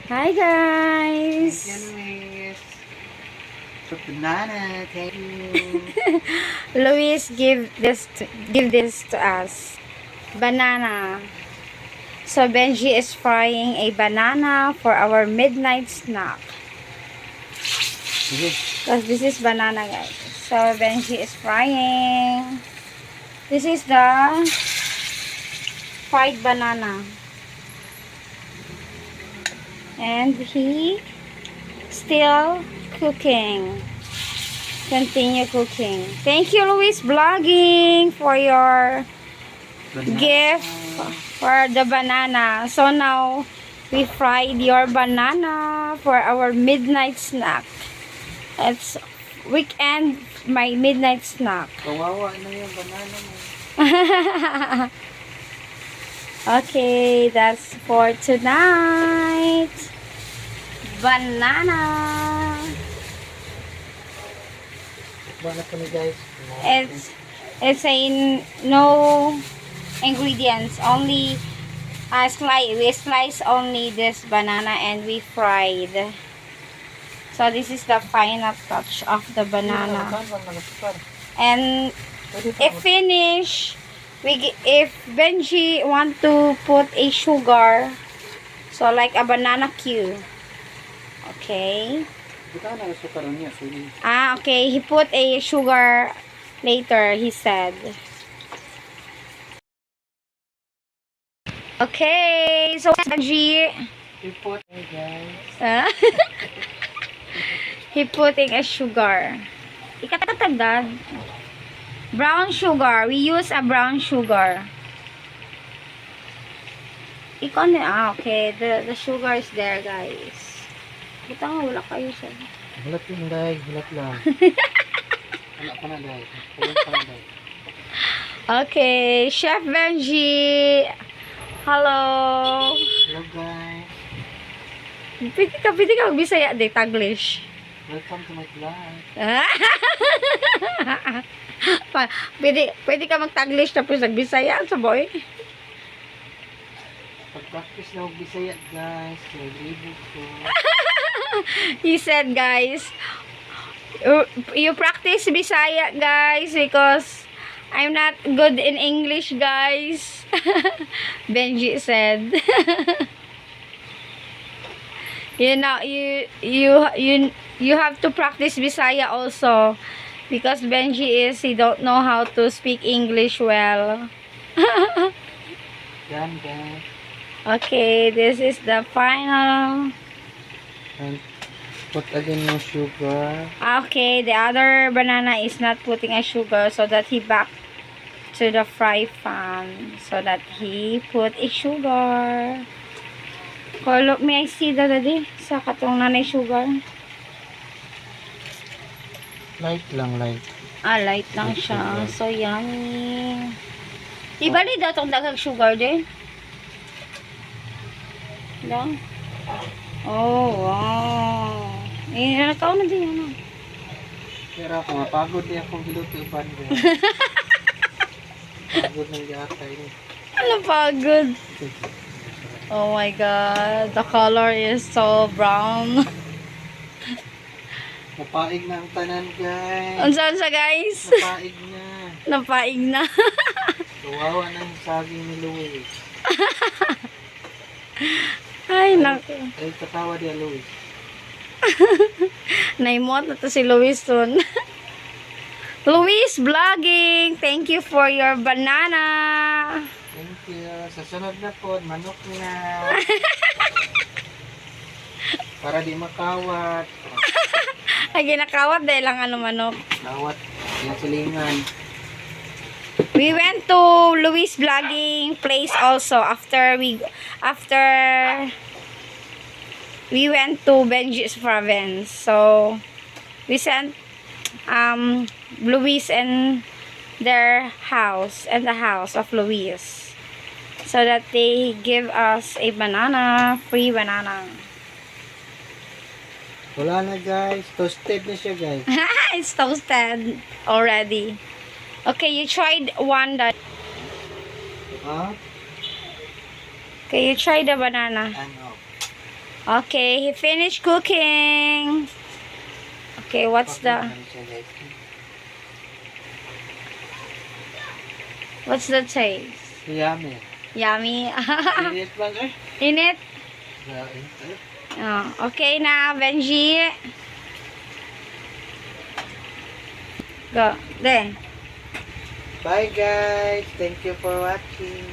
Hi guys. Thank you, Luis. So, banana, thank you. Luis give this to us. Banana. So Benji is frying a banana for our midnight snack. Sige. Because this is banana, guys. So Benji is frying. This is the fried banana. And he still cooking. Continue cooking. Thank you, Luis Vlogging, for your Banana. gift for the banana. So now we fried your banana for our midnight snack. It's weekend, my midnight snack. Kawawa na yung banana mo. Okay, that's for tonight. Banana. Banana ko ni guys. It's a no ingredients, only we slice only this banana and we fried. So this is the final touch of the banana. And if finish, if Benji want to put a sugar, so like a banana cube. Okay. Okay, he put a sugar later, he said. Okay, so Benji, Report guys. he putting a sugar. Ikatatagdag. Brown sugar. We use a brown sugar. Okay. The sugar is there, guys. Buta nga, wala kayo siya. Hulat yun guys. Hulat lang. Wala pa na guys. Okay, Chef Benji. Hello. Hello guys. Pwede ka magbisaya de, Taglish. Welcome to my vlog. pwede ka mag-Taglish tapos nagbisaya sa boy. Pag-practice na mag-bisaya guys. Libo ko. He said, guys, you practice Bisaya, guys, because I'm not good in English, guys. Benji said. You know, you have to practice Bisaya also, because Benji he don't know how to speak English well. Yan guys. Okay, this is the final. And put again yung sugar. Okay, the other banana is not putting a sugar, so that he back to the fry pan, so that he put a sugar. Look, may I see that daddy? Sa katong nanay sugar. Light lang, light. Light lang siya. So, yummy. Di ba daw itong daghang sugar din? Lang? Oh, wow. Nakaw na din, ano? Pero ako, mapagod din akong gilutuban. Pagod ng yata yun. Ano pagod? Oh my god, the color is so brown. Napaig na ang tanan, guys. Unsa guys? Napaig na. Napaig na. Kawawa na yung saging ni Luis. Ay, naku. Ay, katawa dia Luis. Naimot na to si Luis soon. Luis Vlogging, thank you for your banana. Thank you. Sa sunod na po, manok na. Para di makawat. Ay, ginakawat dahil lang ano manok. Kawat. Yung silingan. We went to Luis Vlogging place also after we went to Benji's province. So we sent Luis and their house and the house of Luis, so that they give us a banana, free banana. Wala na guys. Toasted na siya guys. It's toasted already. Okay, you tried one that. Ha? Okay, you tried the banana. Ano? Okay, he finished cooking. Okay, what's the taste? Yummy. Yummy. Init lang eh. Init? Init. Oh, okay na, Benji. Go. There. Bye guys. Thank you for watching.